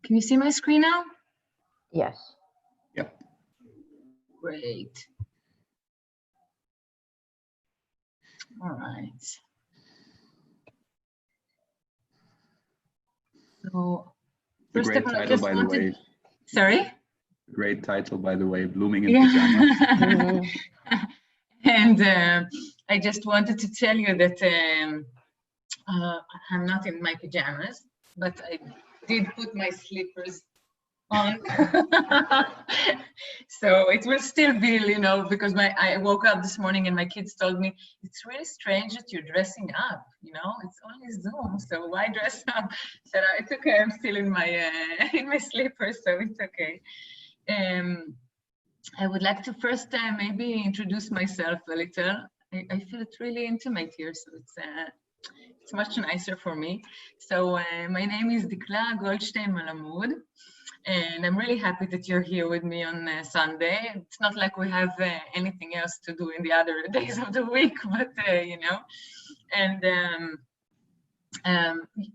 Can you see my screen now? Yes. Yep. Great. All right. So, first Great of all, I title, just by the wanted. way. Sorry? Great title, by the way, Blooming in Yeah. Pajamas. And I just wanted to tell you that I'm not in my pajamas, but I did put my slippers on. So it will still be, you know, because I woke up this morning and my kids told me, it's really strange that you're dressing up, you know, it's only Zoom, so why dress up? So it's okay, I'm still in my slippers, so it's okay. I would like to first maybe introduce myself a little. I feel it's really intimate here, so it's much nicer for me. So my name is Dikla Goldstein Malamud, and I'm really happy that you're here with me on Sunday. It's not like we have anything else to do in the other days of the week, but you know. And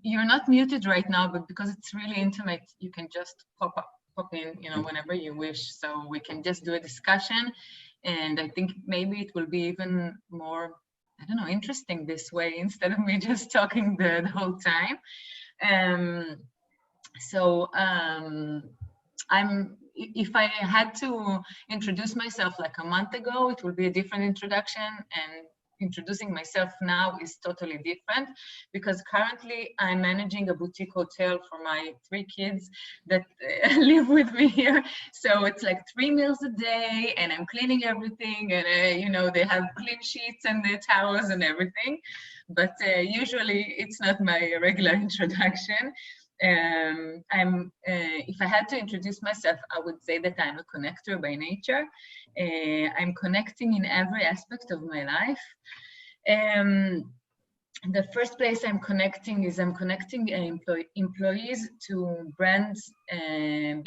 you're not muted right now, but because it's really intimate, you can just pop in, you know, whenever you wish. So we can just do a discussion, and I think maybe it will be even more, I don't know, interesting this way instead of me just talking the whole time. If I had to introduce myself like a month ago, it would be a different introduction, and introducing myself now is totally different because currently I'm managing a boutique hotel for my 3 kids that live with me here. So it's like 3 meals a day, and I'm cleaning everything, and you know, they have clean sheets and the towels and everything. But usually it's not my regular introduction. If I had to introduce myself, I would say that I'm a connector by nature. I'm connecting in every aspect of my life. The first place I'm connecting is employees to brands,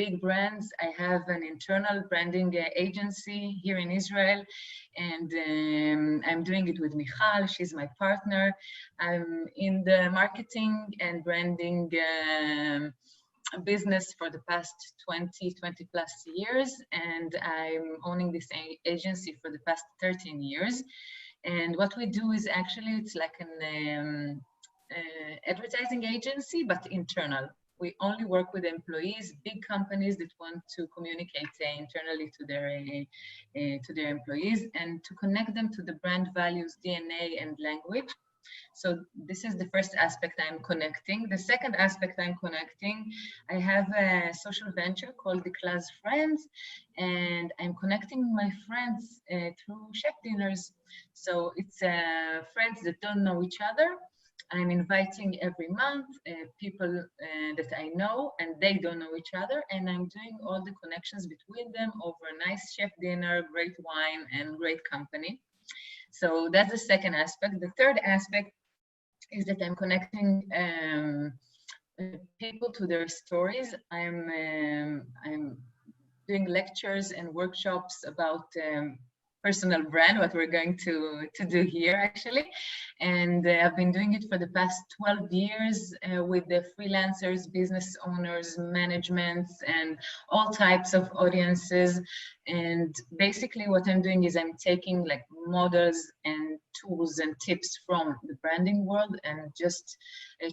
big brands. I have an internal branding agency here in Israel, and I'm doing it with Michal. She's my partner. I'm in the marketing and branding business for the past 20 plus years, and I'm owning this agency for the past 13 years. And what we do is actually, it's like an advertising agency, but internal. We only work with employees, big companies that want to communicate internally to their employees and to connect them to the brand values, DNA, and language. So this is the first aspect I'm connecting. The second aspect I'm connecting, I have a social venture called The Class Friends, and I'm connecting my friends through chef dinners. So it's friends that don't know each other. I'm inviting every month people that I know and they don't know each other, and I'm doing all the connections between them over a nice chef dinner, great wine, and great company. So that's the second aspect. The third aspect is that I'm connecting people to their stories. I'm doing lectures and workshops about personal brand, what we're going to do here actually. And I've been doing it for the past 12 years with the freelancers, business owners, managements, and all types of audiences. And basically what I'm doing is I'm taking like models and tools and tips from the branding world and just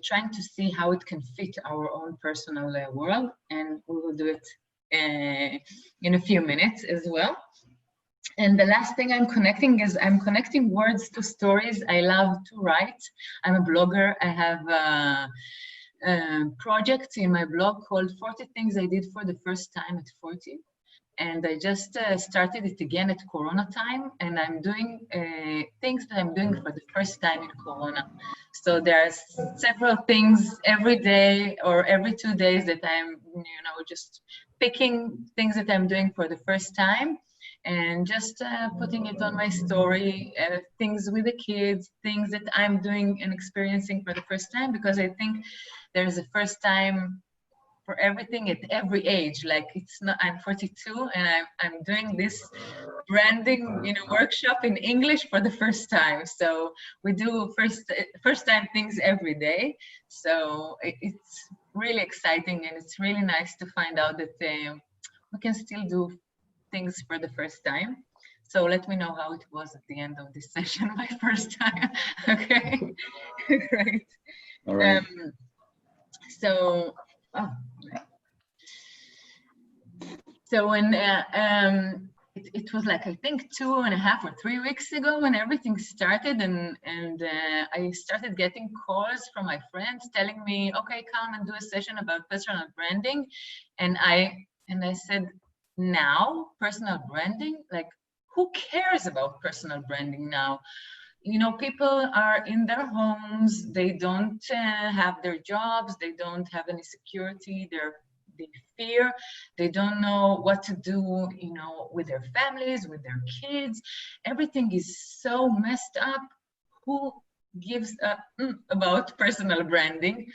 trying to see how it can fit our own personal world. And we will do it in a few minutes as well. And the last thing I'm connecting is I'm connecting words to stories. I love to write. I'm a blogger. I have a project in my blog called 40 Things I Did for the First Time at 40. And I just started it again at Corona time, and I'm doing things that I'm doing for the first time in Corona. So there's several things every day or every 2 days that I'm, just picking things that I'm doing for the first time and just putting it on my story, things with the kids, things that I'm doing and experiencing for the first time, because I think there's a first time for everything at every age. Like it's not, I'm 42 and I'm doing this branding, workshop in English for the first time. So we do first time things every day. So really exciting, and it's really nice to find out that we can still do things for the first time. So let me know how it was at the end of this session, my first time. Okay, great. All right. So, oh, so when it was like, I think 2.5 or 3 weeks ago when everything started, and I started getting calls from my friends telling me, okay, come and do a session about personal branding. And I said, now personal branding, like, who cares about personal branding now? You know, people are in their homes, they don't have their jobs, they don't have any security, they fear, they don't know what to do, you know, with their families, with their kids. Everything is so messed up. Who gives up about personal branding?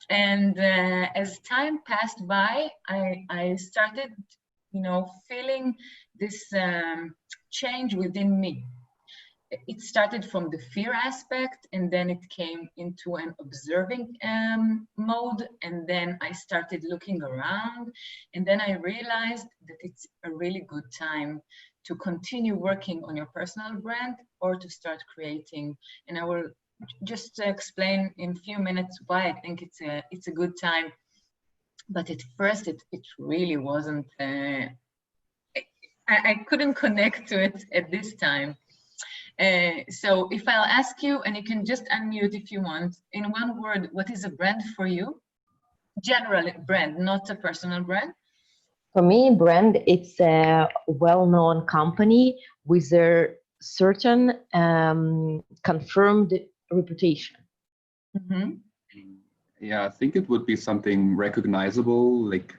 And as time passed by, I started, you know, feeling this change within me. It started from the fear aspect, and then it came into an observing mode, and then I started looking around, and then I realized that it's a really good time to continue working on your personal brand or to start creating. And I will just explain in a few minutes why I think it's a good time. But at first it really wasn't, I couldn't connect to it at this time. So if I'll ask you, and you can just unmute if you want, in one word, what is a brand for you? General brand, not a personal brand. For me, brand, it's a well-known company with a certain confirmed reputation. Mm-hmm. Yeah, I think it would be something recognizable, like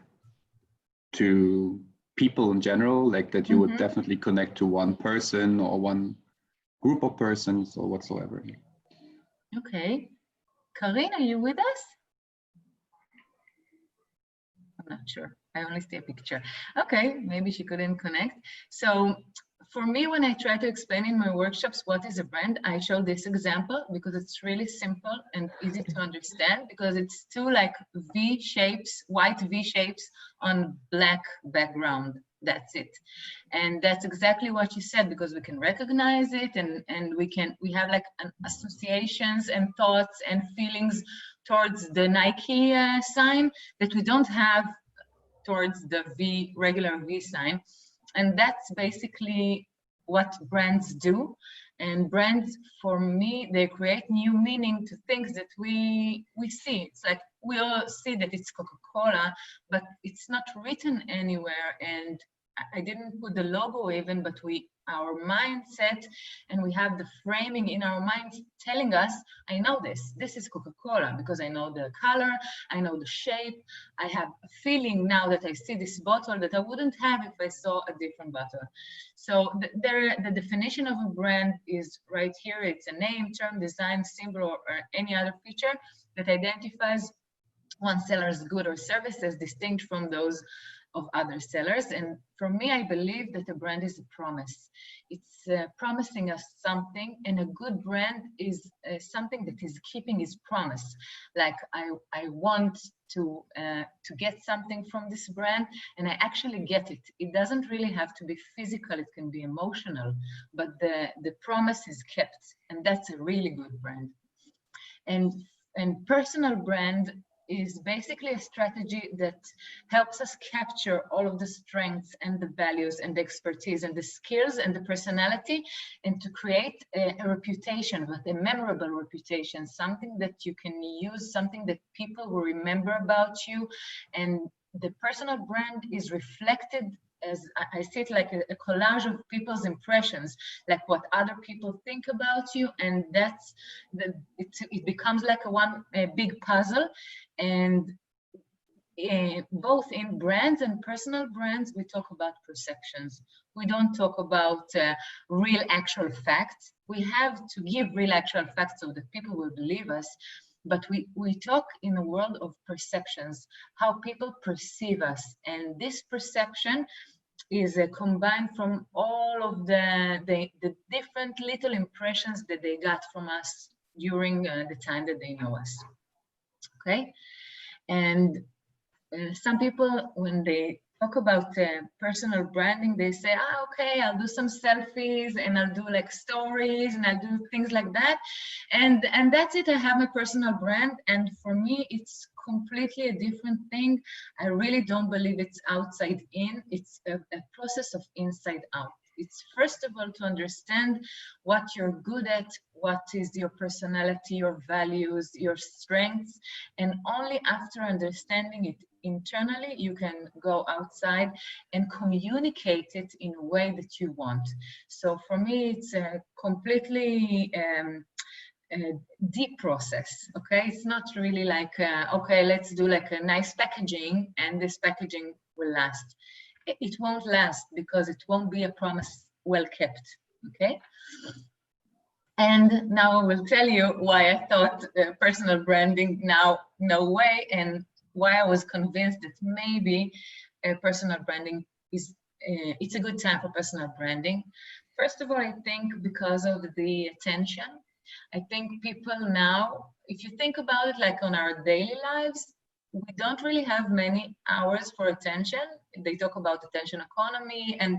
to people in general, like that you would definitely connect to one person or one group of persons or whatsoever. Okay. Karin, are you with us? I'm not sure. I only see a picture. Okay, maybe she couldn't connect. So for me, when I try to explain in my workshops what is a brand, I show this example because it's really simple and easy to understand, because it's two like V shapes, white V shapes on black background. That's it. And that's exactly what you said, because we can recognize it, and we have like associations and thoughts and feelings towards the Nike sign that we don't have towards the regular V sign. And that's basically what brands do. And brands, for me, they create new meaning to things that we see. It's like we all see that it's Coca-Cola, but it's not written anywhere. And I didn't put the logo even, but our mindset, and we have the framing in our minds telling us, I know this is Coca-Cola because I know the color, I know the shape, I have a feeling now that I see this bottle that I wouldn't have if I saw a different bottle. So the definition of a brand is right here. It's a name, term, design, symbol, or any other feature that identifies one seller's good or service as distinct from those of other sellers. And for me, I believe that a brand is a promise. It's promising us something, and a good brand is something that is keeping its promise. Like I want to get something from this brand, and I actually get it. It doesn't really have to be physical, it can be emotional, but the promise is kept, and that's a really good brand. And personal brand is basically a strategy that helps us capture all of the strengths and the values and the expertise and the skills and the personality, and to create a reputation, but a memorable reputation, something that you can use, something that people will remember about you. And the personal brand is reflected, as I see it, like a collage of people's impressions, like what other people think about you, and it becomes like a big puzzle. And both in brands and personal brands, we talk about perceptions. We don't talk about real actual facts. We have to give real actual facts so that people will believe us. But we talk in a world of perceptions, how people perceive us. And this perception is combined from all of the different little impressions that they got from us during the time that they know us. Okay? And some people, when they talk about personal branding, they say, okay, I'll do some selfies and I'll do like stories and I'll do things like that. And that's it, I have my personal brand. And for me, it's completely a different thing. I really don't believe it's outside in, it's a process of inside out. It's first of all to understand what you're good at, what is your personality, your values, your strengths, and only after understanding it internally, you can go outside and communicate it in a way that you want. So for me, it's a completely deep process. Okay, it's not really like okay, let's do like a nice packaging and this packaging will last. It won't last because it won't be a promise well kept. Okay, and now I will tell you why I thought personal branding now no way, and why I was convinced that maybe personal branding is it's a good time for personal branding. First of all, I think because of the attention. I think people now, if you think about it, like on our daily lives, we don't really have many hours for attention. They talk about attention economy, and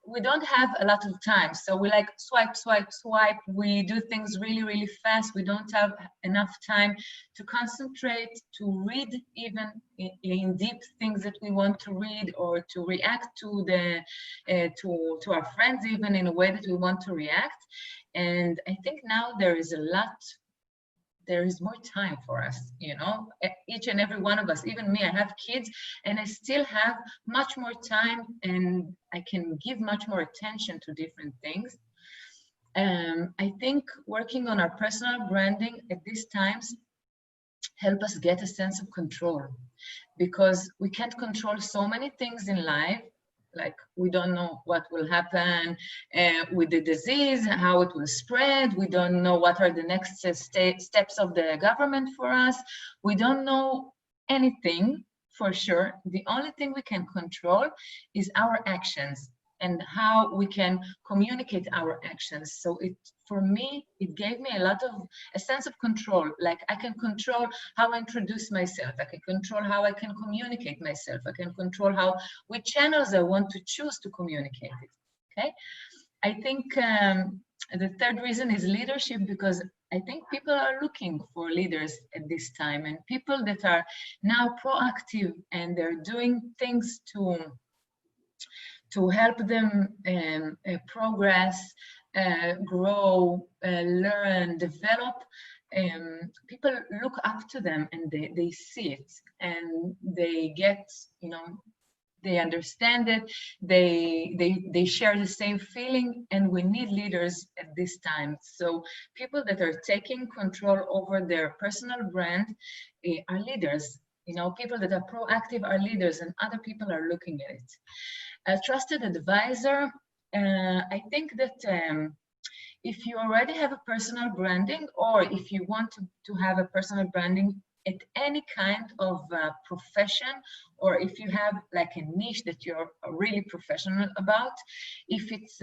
we don't have a lot of time. So we like swipe, swipe, swipe. We do things really, really fast. We don't have enough time to concentrate, to read even in deep things that we want to read, or to react to the to our friends even in a way that we want to react. And I think now there is more time for us, you know, each and every one of us, even me, I have kids and I still have much more time and I can give much more attention to different things. I think working on our personal branding at these times help us get a sense of control, because we can't control so many things in life. Like we don't know what will happen with the disease, how it will spread. We don't know what are the next steps of the government for us. We don't know anything for sure. The only thing we can control is our actions and how we can communicate our actions. So for me, it gave me a sense of control. Like I can control how I introduce myself. I can control how I can communicate myself. I can control which channels I want to choose to communicate it. Okay. I think the third reason is leadership, because I think people are looking for leaders at this time, and people that are now proactive and they're doing things to help them progress, grow, learn, develop. People look up to them and they see it and they get, you know, they understand it, they share the same feeling, and we need leaders at this time. So people that are taking control over their personal brand are leaders. You know, people that are proactive are leaders, and other people are looking at it. A trusted advisor, I think that if you already have a personal branding, or if you want to have a personal branding at any kind of profession, or if you have like a niche that you're really professional about, if it's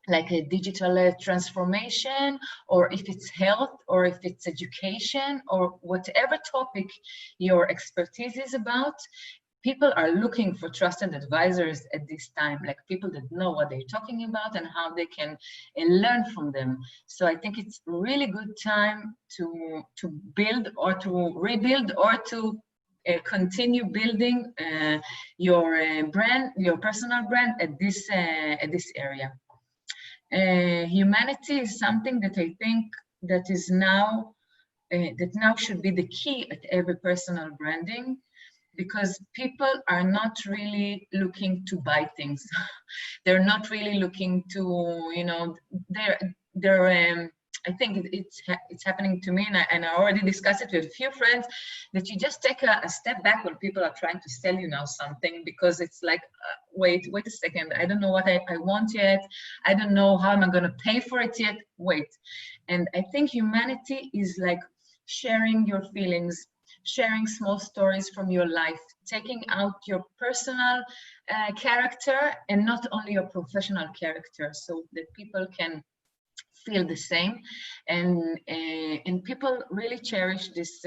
like a digital transformation, or if it's health, or if it's education, or whatever topic your expertise is about, people are looking for trusted advisors at this time, like people that know what they're talking about and how they can learn from them. So I think it's a really good time to build or to rebuild or to continue building your brand, your personal brand at this area. Humanity is something that I think that is now should be the key at every personal branding, because people are not really looking to buy things. They're not really looking to, you know, I think it's happening to me, and I already discussed it with a few friends, that you just take a step back when people are trying to sell you now something, because it's like, wait a second, I don't know what I want yet. I don't know how am I going to pay for it yet. Wait. And I think humanity is like sharing your feelings, sharing small stories from your life, taking out your personal character and not only your professional character, so that people can feel the same, and people really cherish these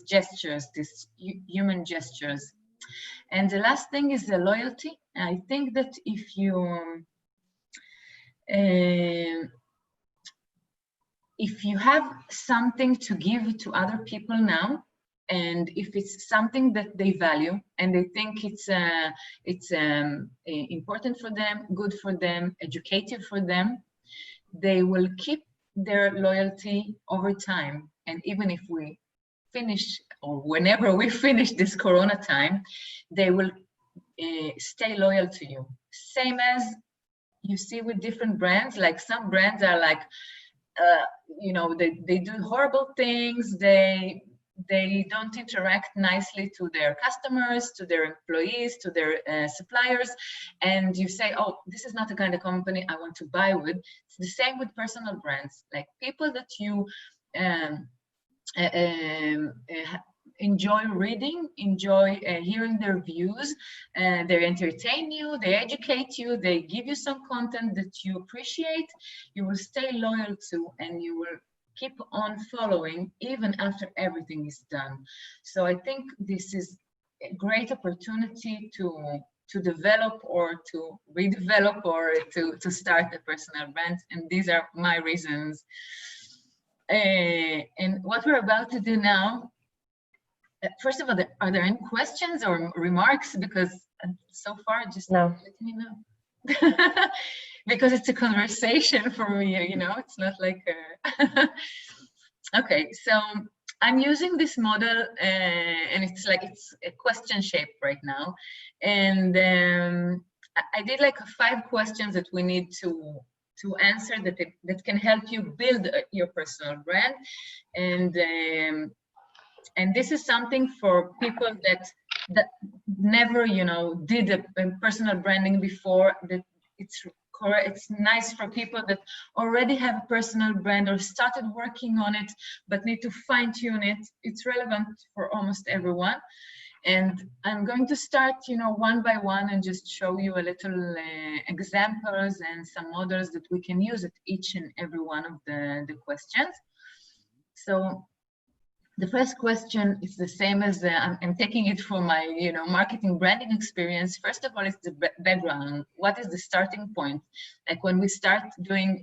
gestures, these human gestures. And the last thing is the loyalty. I think that if you have something to give to other people now, and if it's something that they value and they think it's important for them, good for them, educative for them, they will keep their loyalty over time. And even if we finish, or whenever we finish this Corona time, they will stay loyal to you. Same as you see with different brands. Like some brands are like, you know, they do horrible things. They don't interact nicely to their customers, to their employees, to their suppliers, and you say, oh, this is not the kind of company I want to buy with. It's the same with personal brands, like people that you enjoy reading, enjoy hearing their views, they entertain you, they educate you, they give you some content that you appreciate, you will stay loyal to, and you will keep on following even after everything is done. So I think this is a great opportunity to develop or to redevelop or to start a personal brand, and these are my reasons. And what we're about to do now, first of all, are there any questions or remarks? Because so far, just No. let me know. Because it's a conversation for me, you know, it's not like a okay, so I'm using this model, and it's a question shape right now, and I did like 5 questions that we need to answer that can help you build your personal brand, and this is something for people that never, you know, did a personal branding before. That it's nice for people that already have a personal brand or started working on it but need to fine-tune it. It's relevant for almost everyone. And I'm going to start, you know, one by one and just show you a little examples and some models that we can use at each and every one of the questions. So the first question is the same as I'm taking it from my, you know, marketing branding experience. First of all, it's the background. What is the starting point? Like when we start doing,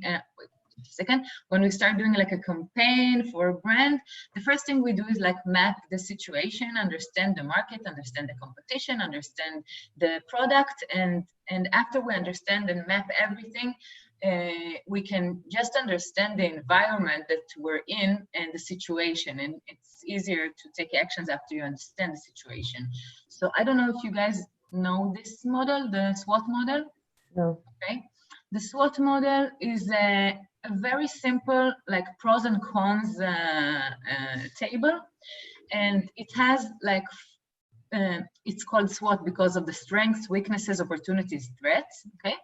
when we start doing like a campaign for a brand, the first thing we do is like map the situation, understand the market, understand the competition, understand the product, and after we understand and map everything, we can just understand the environment that we're in and the situation, and it's easier to take actions after you understand the situation. So I don't know if you guys know this model, the SWOT model. No. Okay, the SWOT model is a very simple like pros and cons table, and it has like it's called SWOT because of the strengths, weaknesses, opportunities, threats. Okay,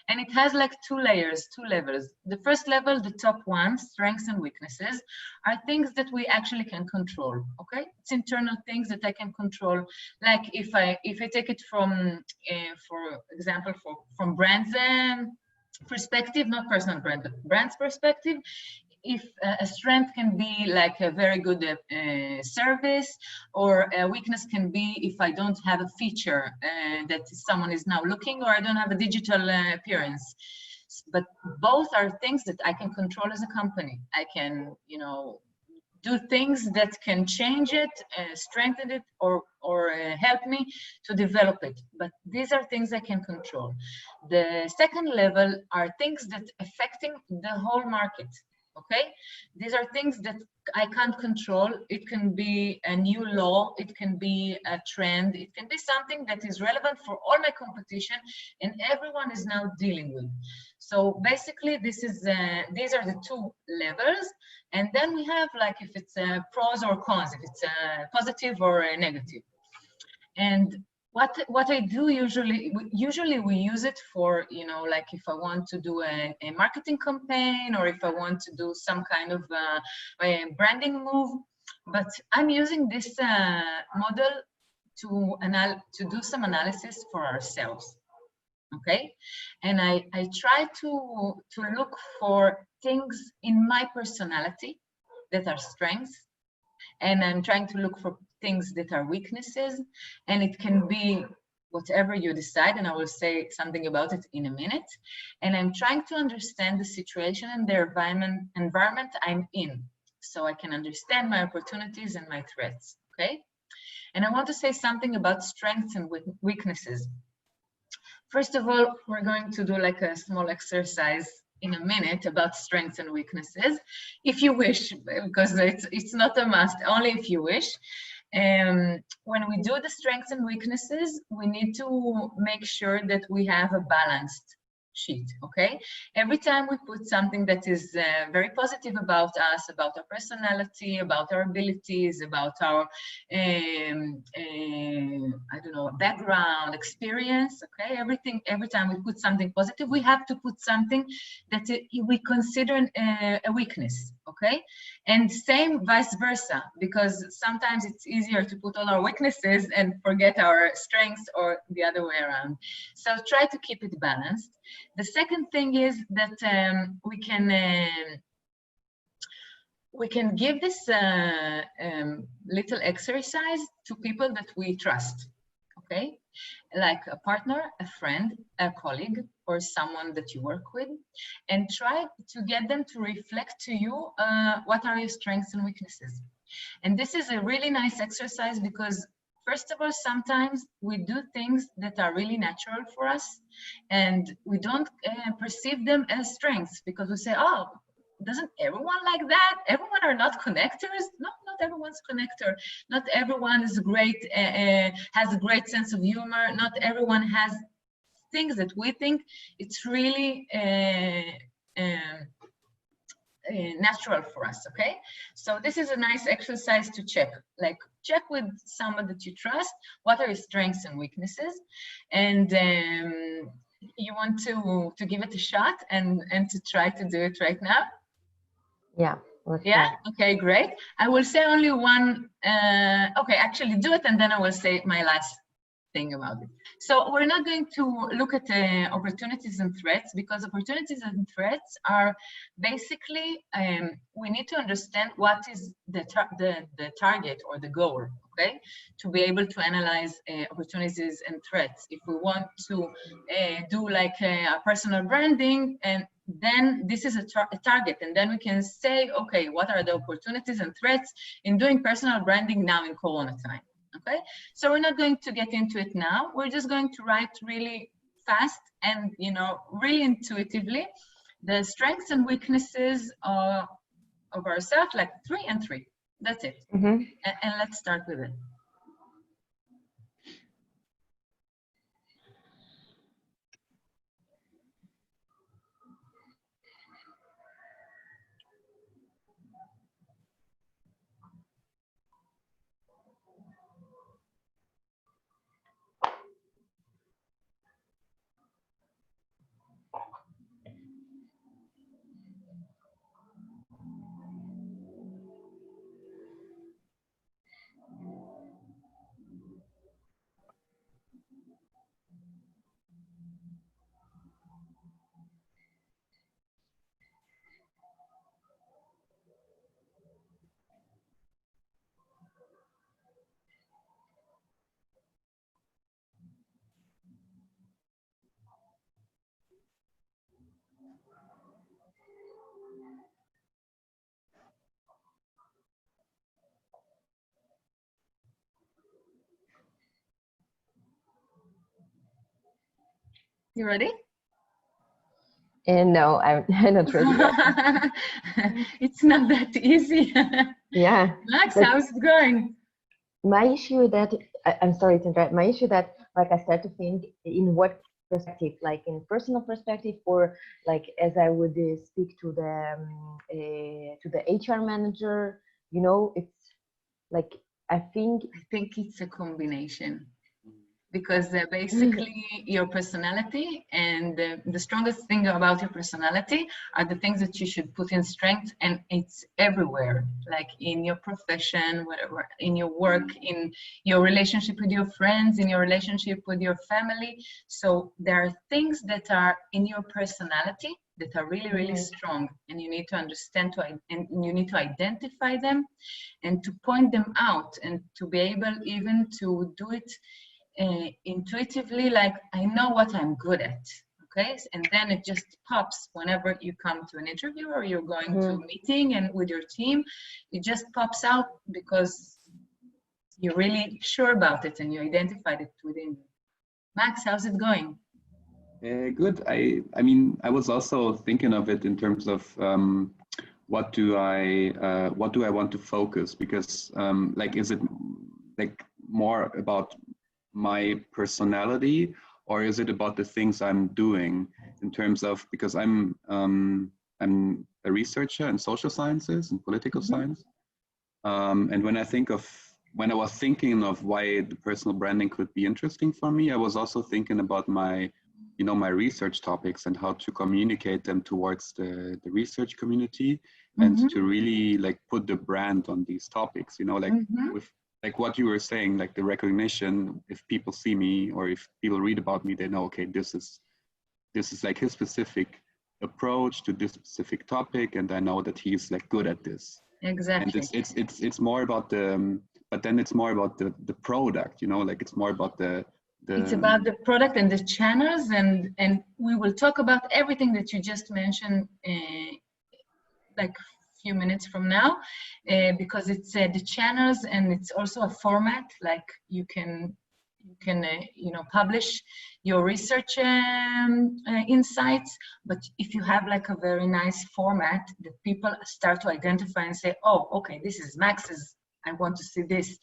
and it has like 2 layers, 2 levels. The first level, the top one, strengths and weaknesses, are things that we actually can control. Okay, it's internal things that I can control. Like if I take it from, for example, from brands perspective, not personal brand, but brand's perspective. If a strength can be like a very good service, or a weakness can be if I don't have a feature that someone is now looking, or I don't have a digital appearance. But both are things that I can control as a company. I can, you know, do things that can change it, strengthen it, or help me to develop it. But these are things I can control. The second level are things that affecting the whole market. Okay, these are things that I can't control. It can be a new law, it can be a trend, it can be something that is relevant for all my competition and everyone is now dealing with. So basically this is these are the 2 levels, and then we have like if it's pros or cons, if it's positive or negative. And what I do usually we use it for, you know, like if I want to do a marketing campaign, or if I want to do some kind of a branding move. But I'm using this model to do some analysis for ourselves. okay? And I try to look for things in my personality that are strengths, and I'm trying to look for things that are weaknesses, and it can be whatever you decide, and I will say something about it in a minute. And I'm trying to understand the situation and the environment I'm in, so I can understand my opportunities and my threats, okay? And I want to say something about strengths and weaknesses. First of all, we're going to do like a small exercise in a minute about strengths and weaknesses, if you wish, because it's not a must, only if you wish. When we do the strengths and weaknesses, we need to make sure that we have a balanced sheet, okay? Every time we put something that is very positive about us, about our personality, about our abilities, about our, I don't know, background, experience, okay? Every time we put something positive, we have to put something that we consider a weakness, okay? And same vice versa, because sometimes it's easier to put all our weaknesses and forget our strengths, or the other way around. So try to keep it balanced. The second thing is that we can give this little exercise to people that we trust, okay? Like a partner, a friend, a colleague, or someone that you work with, and try to get them to reflect to you what are your strengths and weaknesses. And this is a really nice exercise because, first of all, sometimes we do things that are really natural for us, and we don't perceive them as strengths because we say, oh, doesn't everyone like that? Everyone are not connectors? No, not everyone's connector. Not everyone is great, has a great sense of humor. Not everyone has things that we think it's really natural for us, okay? So this is a nice exercise to check, like check with someone that you trust, what are your strengths and weaknesses, and you want to give it a shot and to try to do it right now? Yeah. Yeah, okay, great. I will say only one, okay, actually do it, and then I will say my last thing about it. So we're not going to look at opportunities and threats, because opportunities and threats are basically, we need to understand what is the target or the goal, okay? To be able to analyze opportunities and threats. If we want to do like a personal branding, and then this is a target, and then we can say, okay, what are the opportunities and threats in doing personal branding now in Corona time? Okay, so we're not going to get into it now. We're just going to write really fast and, you know, really intuitively the strengths and weaknesses of ourselves, like 3 and 3. That's it. Mm-hmm. And let's start with it. You ready? And no, I'm not ready yet. It's not that easy. Yeah. Max, how's it going? My issue that I'm sorry to interrupt. My issue that, like, I start to think in what perspective, like in personal perspective, or like as I would speak to the HR manager. You know, it's like I think it's a combination. because basically your personality and the strongest thing about your personality are the things that you should put in strength, and it's everywhere, like in your profession, whatever, in your work, in your relationship with your friends, in your relationship with your family. So there are things that are in your personality that are really, really strong, and you need to understand and you need to identify them and to point them out, and to be able even to do it intuitively, like I know what I'm good at, okay? And then it just pops whenever you come to an interview or you're going to a meeting and with your team, it just pops out because you're really sure about it and you identified it within you. Max, how's it going? Good. I mean, I was also thinking of it in terms of what do I want to focus, because like, is it like more about my personality, or is it about the things I'm doing in terms of, because I'm a researcher in social sciences and political science, and when I was thinking of why the personal branding could be interesting for me, I was also thinking about my research topics and how to communicate them towards the research community, and to really like put the brand on these topics, like with like what you were saying, like the recognition, if people see me or if people read about me, they know, okay, this is like his specific approach to this specific topic, and I know that he's like good at this. Exactly. And it's more about but then it's more about the product, like it's more about it's about the product and the channels, and we will talk about everything that you just mentioned like few minutes from now, because it's the channels, and it's also a format, like you can publish your research insights, but if you have like a very nice format that people start to identify and say, oh, okay, this is Max's, I want to see this.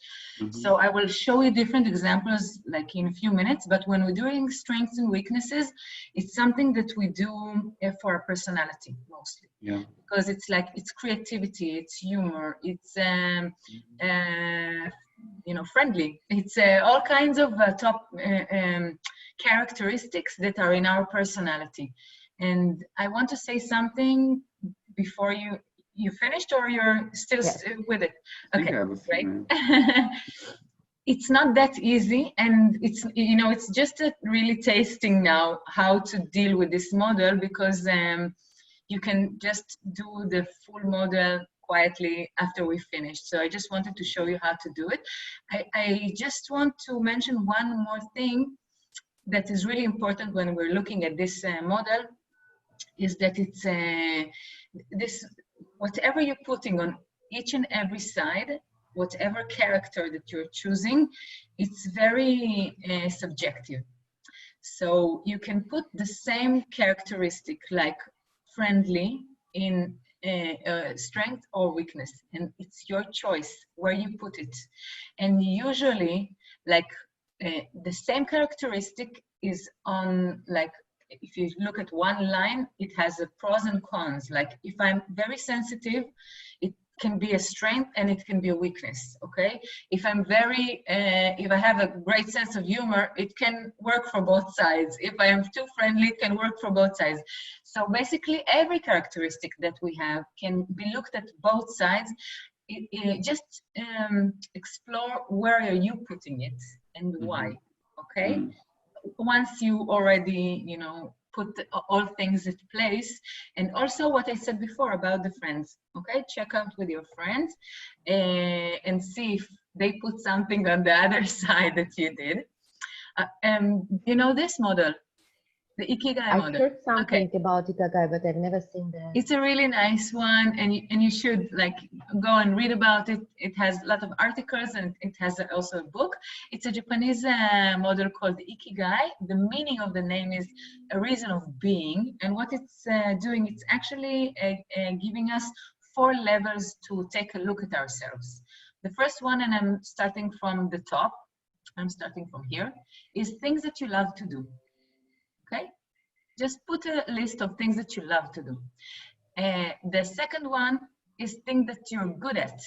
So I will show you different examples like in a few minutes, but when we're doing strengths and weaknesses, it's something that we do for our personality mostly. Yeah. Because it's like, it's creativity, it's humor, it's friendly. It's all kinds of top characteristics that are in our personality. And I want to say something before you finished, or you're still with it? Okay, great. It's not that easy, and it's just really tasting now how to deal with this model, because you can just do the full model quietly after we finished. So I just wanted to show you how to do it. I just want to mention one more thing that is really important when we're looking at this model, is that it's whatever you're putting on each and every side, whatever character that you're choosing, it's very subjective. So you can put the same characteristic, like friendly, in strength or weakness, and it's your choice where you put it. And usually, like the same characteristic is on, like, if you look at one line, it has a pros and cons. Like if I'm very sensitive, it can be a strength and it can be a weakness, okay? If I'm if I have a great sense of humor, it can work for both sides. If I am too friendly, it can work for both sides. So basically every characteristic that we have can be looked at both sides. Just explore where are you putting it and why, okay? Once you already, put all things in place. And also what I said before about the friends, okay? Check out with your friends and see if they put something on the other side that you did. This model, the Ikigai model. I've heard something about Ikigai, but I've never seen the... It's a really nice one, and you should go and read about it. It has a lot of articles, and it has also a book. It's a Japanese model called Ikigai. The meaning of the name is a reason of being, and what it's doing, it's actually giving us 4 levels to take a look at ourselves. The first one, and I'm starting from the top, I'm starting from here, is things that you love to do. Okay, just put a list of things that you love to do. The second one is things that you're good at.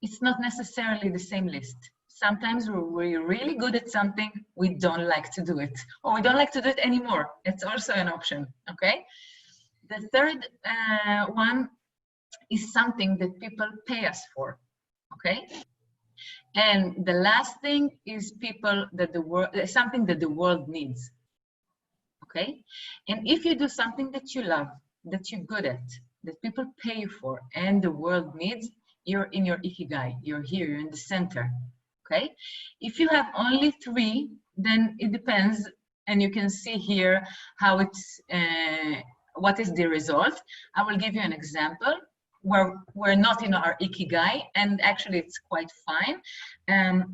It's not necessarily the same list. sometimes we're really good at something, we don't like to do it, or we don't like to do it anymore. It's also an option, okay? The third one is something that people pay us for, okay? And the last thing is people that the world, something that the world needs, okay? And if you do something that you love, that you're good at, that people pay you for, and the world needs, you're in your ikigai, you're here, you're in the center, okay? If you have only 3, then it depends, and you can see here how it's, what is the result. I will give you an example where we're not in our ikigai, and actually it's quite fine.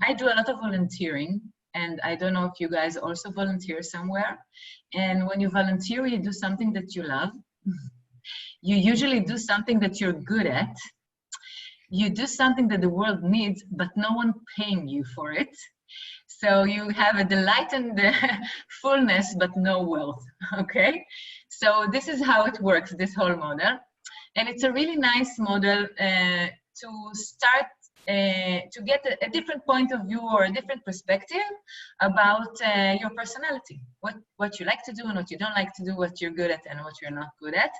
I do a lot of volunteering, and I don't know if you guys also volunteer somewhere. And when you volunteer, you do something that you love. You usually do something that you're good at. You do something that the world needs, but no one paying you for it. So you have a delight and fullness, but no wealth, okay? So this is how it works, this whole model. And it's a really nice model to start to get a different point of view or a different perspective about your personality, what you like to do and what you don't like to do, what you're good at and what you're not good at.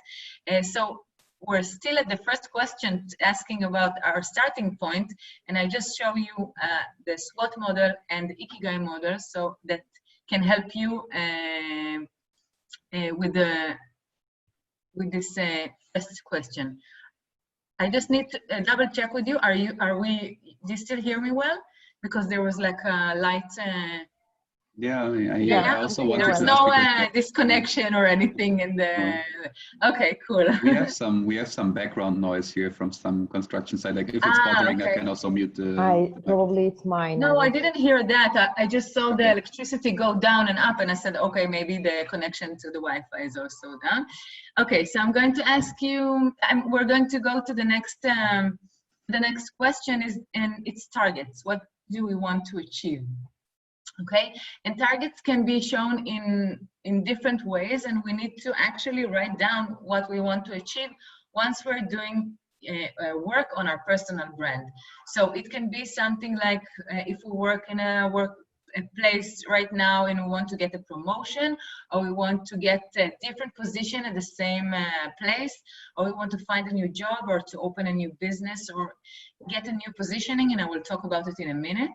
So we're still at the first question, asking about our starting point, and I just show you the SWOT model and the Ikigai model, so that can help you with this first question. I just need to double check with you. Do you still hear me well? Because there was like a light. I also wanted There's to no ask disconnection or anything in the. Okay, cool. we have some background noise here from some construction site. Like if it's bothering, okay. I can also mute the Probably it's mine. No, I didn't hear that. I just saw the electricity go down and up, and I said, okay, maybe the connection to the Wi-Fi is also down. Okay, so I'm going to ask you. We're going to go to the next. The next question is, and it's targets. What do we want to achieve? Okay, and targets can be shown in different ways, and we need to actually write down what we want to achieve once we're doing work on our personal brand. So it can be something like if we work in a place right now and we want to get a promotion, or we want to get a different position at the same place, or we want to find a new job, or to open a new business, or get a new positioning, and I will talk about it in a minute.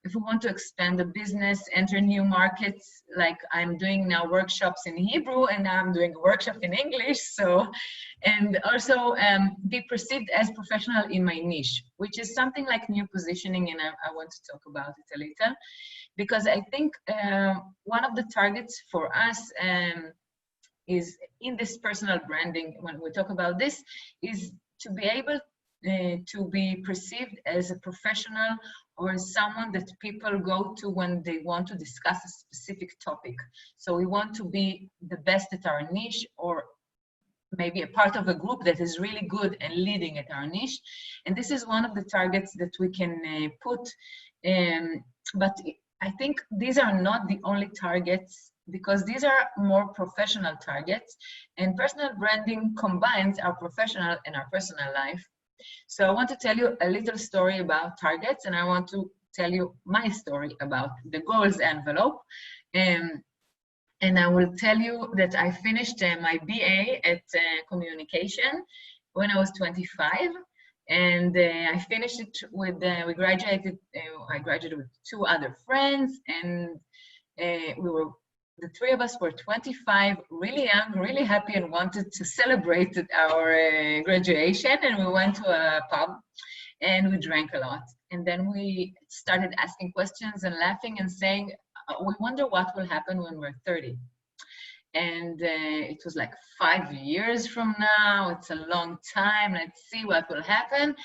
If we want to expand the business, enter new markets, like I'm doing now workshops in Hebrew, and now I'm doing a workshop in English, so, and also be perceived as professional in my niche, which is something like new positioning, and I want to talk about it a little. Because I think one of the targets for us is in this personal branding, when we talk about this, is to be able to be perceived as a professional or as someone that people go to when they want to discuss a specific topic. So we want to be the best at our niche, or maybe a part of a group that is really good and leading at our niche. And this is one of the targets that we can put, but I think these are not the only targets, because these are more professional targets, and personal branding combines our professional and our personal life. So I want to tell you a little story about targets, and I want to tell you my story about the goals envelope. And I will tell you that I finished my BA at communication when I was 25. And I finished it with, I graduated with 2 other friends, and the 3 of us were 25, really young, really happy, and wanted to celebrate our graduation. And we went to a pub and we drank a lot. And then we started asking questions and laughing and saying, we wonder what will happen when we're 30. And it was like 5 years from now, it's a long time, let's see what will happen.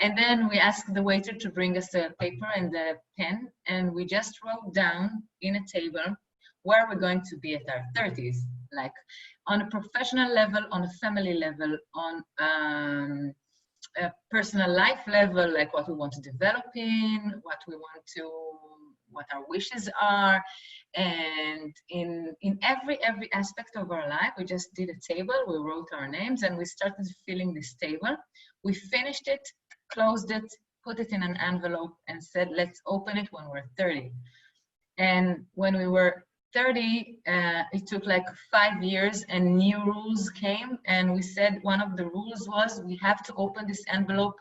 And then we asked the waiter to bring us a paper and a pen, and we just wrote down in a table where we're going to be at our 30s, like on a professional level, on a family level, on a personal life level, like what we want to develop in, what our wishes are. And in every aspect of our life, we just did a table, we wrote our names, and we started filling this table. We finished it, closed it, put it in an envelope and said, let's open it when we're 30. And when we were 30, it took like 5 years and new rules came. And we said one of the rules was we have to open this envelope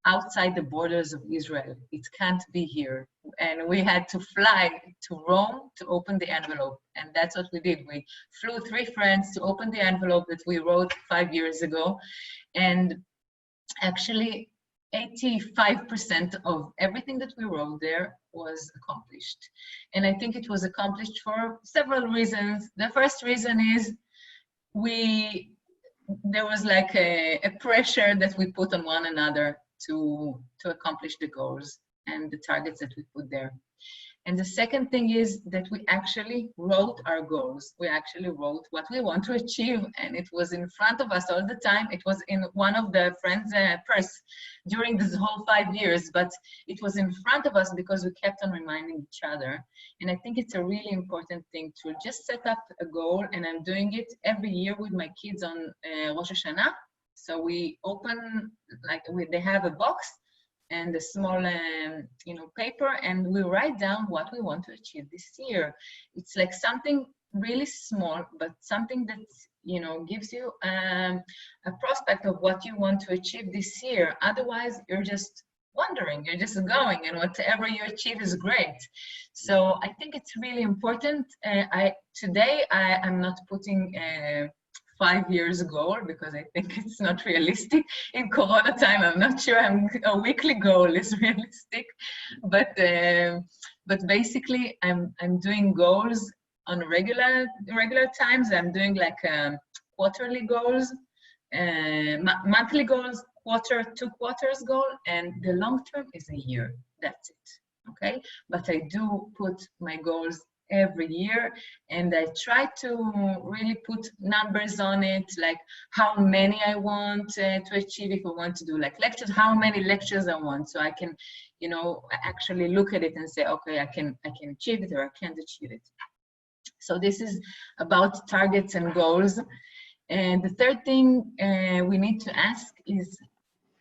outside the borders of Israel. It can't be here. And we had to fly to Rome to open the envelope. And that's what we did. We flew 3 friends to open the envelope that we wrote 5 years ago. And actually, 85% of everything that we wrote there was accomplished. And I think it was accomplished for several reasons. The first reason is there was like a pressure that we put on one another to accomplish the goals and the targets that we put there. And the second thing is that we actually wrote our goals. We actually wrote what we want to achieve, and it was in front of us all the time. It was in one of the friends' purse during this whole 5 years, but it was in front of us because we kept on reminding each other. And I think it's a really important thing to just set up a goal, and I'm doing it every year with my kids on Rosh Hashanah. So we open, they have a box and a small paper, and we write down what we want to achieve this year. It's like something really small, but something that gives you a prospect of what you want to achieve this year. Otherwise, you're just wondering, you're just going, and whatever you achieve is great. So I think it's really important. Today I'm not putting 5 years goal because I think it's not realistic. In Corona time, I'm not sure a weekly goal is realistic, but basically I'm doing goals on regular times. I'm doing like quarterly goals, monthly goals, 2 quarters goal, and the long term is a year. That's it. Okay, but I do put my goals every year, and I try to really put numbers on it, like how many I want to achieve. If I want to do like lectures, how many lectures I want, so I can actually look at it and say, okay, I can achieve it or I can't achieve it. So this is about targets and goals. And the third thing we need to ask is,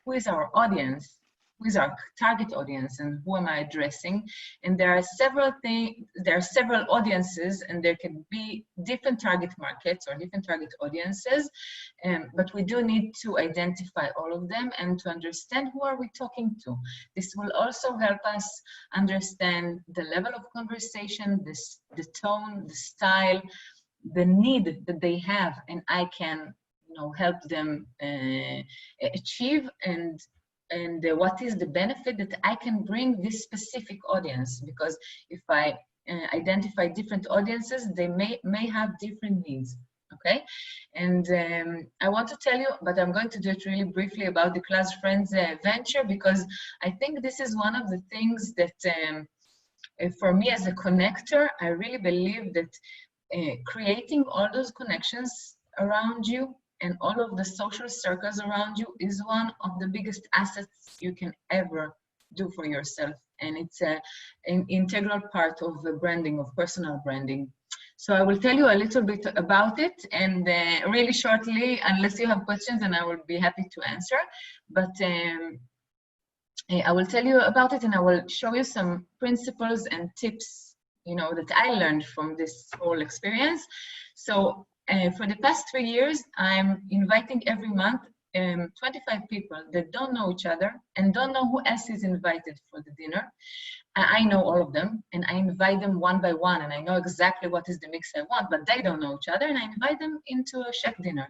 who is our audience? Who is our target audience, and who am I addressing? And there are several audiences, and there can be different target markets or different target audiences, but we do need to identify all of them and to understand who are we talking to. This will also help us understand the level of conversation, the tone, the style, the need that they have, and I can help them achieve, and what is the benefit that I can bring this specific audience. Because if I identify different audiences, they may have different needs. Okay, and I want to tell you, but I'm going to do it really briefly, about the Class Friends venture, because I think this is one of the things that for me as a connector, I really believe that creating all those connections around you and all of the social circles around you is one of the biggest assets you can ever do for yourself. And it's an integral part of the branding, of personal branding. So I will tell you a little bit about it, and really shortly, unless you have questions, and I will be happy to answer. But I will tell you about it, and I will show you some principles and tips, that I learned from this whole experience. So for the past 3 years, I'm inviting every month 25 people that don't know each other and don't know who else is invited for the dinner. I know all of them, and I invite them one by one, and I know exactly what is the mix I want, but they don't know each other, and I invite them into a chef dinner.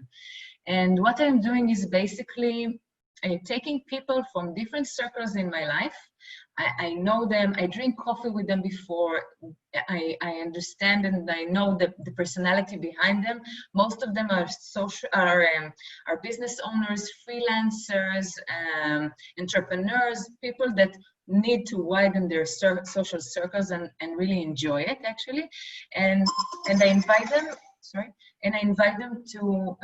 And what I'm doing is basically taking people from different circles in my life. I know them, I drink coffee with them before, I understand and I know the personality behind them. Most of them are business owners, freelancers, entrepreneurs, people that need to widen their social circles and really enjoy it, actually. And I invite them, to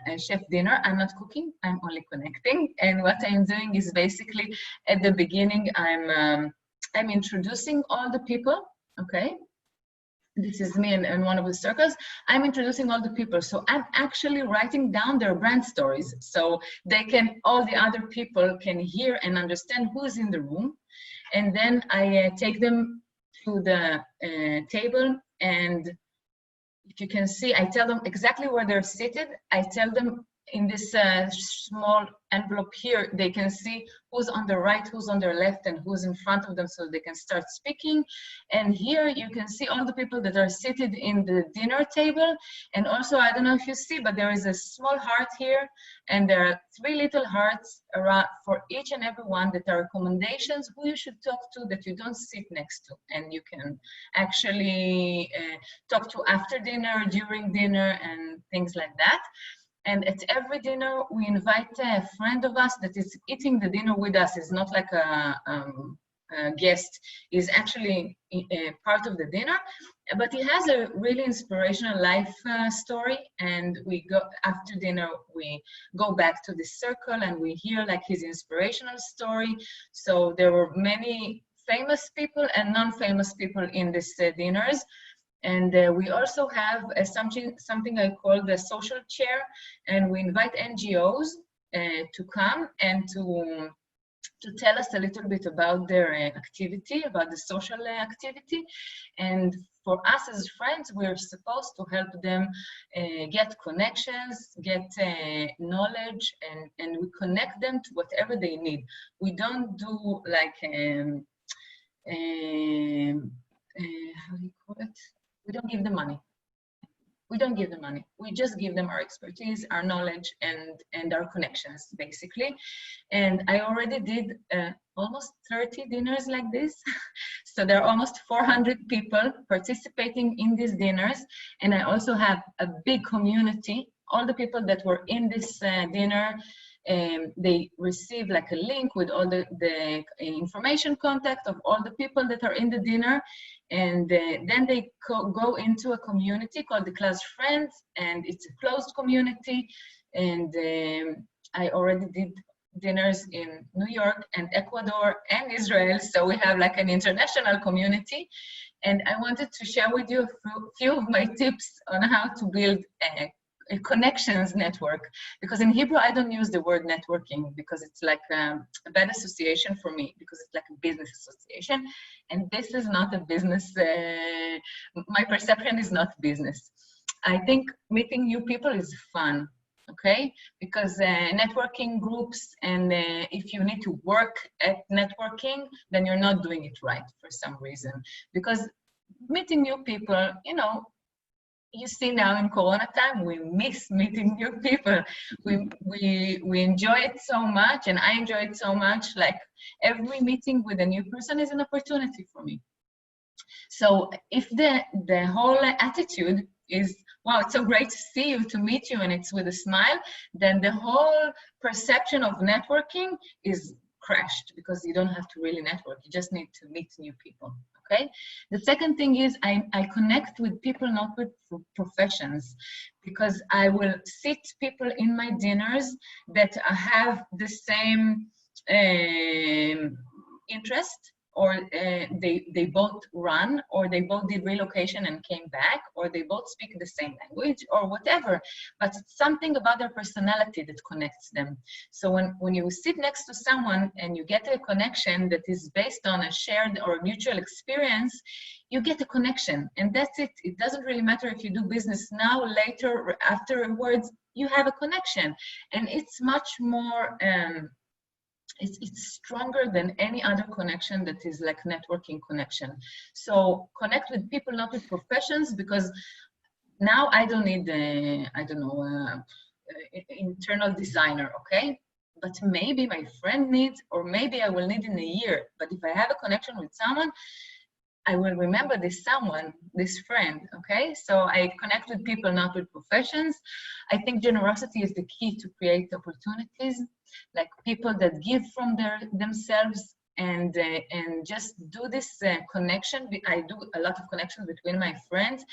a chef dinner. I'm not cooking, I'm only connecting. And what I'm doing is basically, at the beginning, I'm introducing all the people, okay? this is me and one of the circles, I'm introducing all the people. So I'm actually writing down their brand stories. So they can, all the other people can hear and understand who's in the room. And then I take them to the table, and if you can see, I tell them exactly where they're seated. I tell them in this small envelope here, they can see who's on the right, who's on their left, and who's in front of them, so they can start speaking. And here you can see all the people that are seated in the dinner table. And also, I don't know if you see, but there is a small heart here, and there are 3 little hearts around for each and every one that are recommendations who you should talk to that you don't sit next to, and you can actually talk to after dinner, during dinner, and things like that. And at every dinner, we invite a friend of us that is eating the dinner with us. It's not like a guest, is actually a part of the dinner, but he has a really inspirational life story. And we go after dinner, we go back to the circle and we hear like his inspirational story. So there were many famous people and non-famous people in these dinners. And we also have something I call the social chair, and we invite NGOs to come and to tell us a little bit about their activity, about the social activity. And for us as friends, we're supposed to help them get connections, get knowledge, and we connect them to whatever they need. We don't do like, how do you call it? We don't give them money. We don't give them money. We just give them our expertise, our knowledge, and our connections, basically. And I already did almost 30 dinners like this. So there are almost 400 people participating in these dinners. And I also have a big community. All the people that were in this dinner, they receive like a link with all the information contact of all the people that are in the dinner. And then they go into a community called the Class Friends, and it's a closed community. And I already did dinners in New York and Ecuador and Israel, so we have like an international community. And I wanted to share with you a few of my tips on how to build a connections network, because in Hebrew I don't use the word networking because it's like a bad association for me, because it's like a business association, and this is not a business. My perception is not business. I think meeting new people is fun, okay? Because networking groups, and if you need to work at networking, then you're not doing it right for some reason. Because meeting new people, you know, you see now in Corona time, we miss meeting new people. We enjoy it so much, and I enjoy it so much. Like every meeting with a new person is an opportunity for me. So if the whole attitude is, wow, it's so great to see you, to meet you, and it's with a smile, then the whole perception of networking is crashed, because you don't have to really network. You just need to meet new people. Okay. The second thing is I connect with people, not with professions, because I will sit people in my dinners that have the same interest, or they both run, or they both did relocation and came back, or they both speak the same language, or whatever. But it's something about their personality that connects them. So when you sit next to someone and you get a connection that is based on a shared or mutual experience, you get a connection, and that's it. It doesn't really matter if you do business now, later, or afterwards, you have a connection. And it's much more it's stronger than any other connection that is like networking connection. So connect with people, not with professions, because now I don't need I don't know, internal designer, okay? But maybe my friend needs, or maybe I will need in a year. But if I have a connection with someone, I will remember this someone, this friend, okay? So I connect with people, not with professions. I think generosity is the key to create opportunities, like people that give from themselves, and just do this connection. I do a lot of connections between my friends,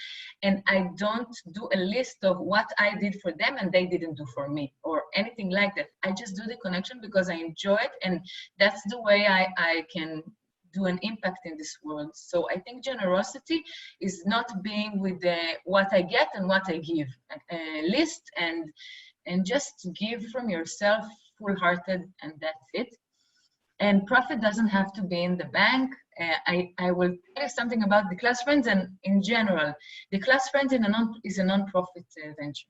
and I don't do a list of what I did for them and they didn't do for me, or anything like that. I just do the connection because I enjoy it, and that's the way I can do an impact in this world. So I think generosity is not being with what I get and what I give list, and just give from yourself, full-hearted, and that's it. And profit doesn't have to be in the bank. I will tell you something about the Class Friends, and in general, the Class Friends is a non-profit venture.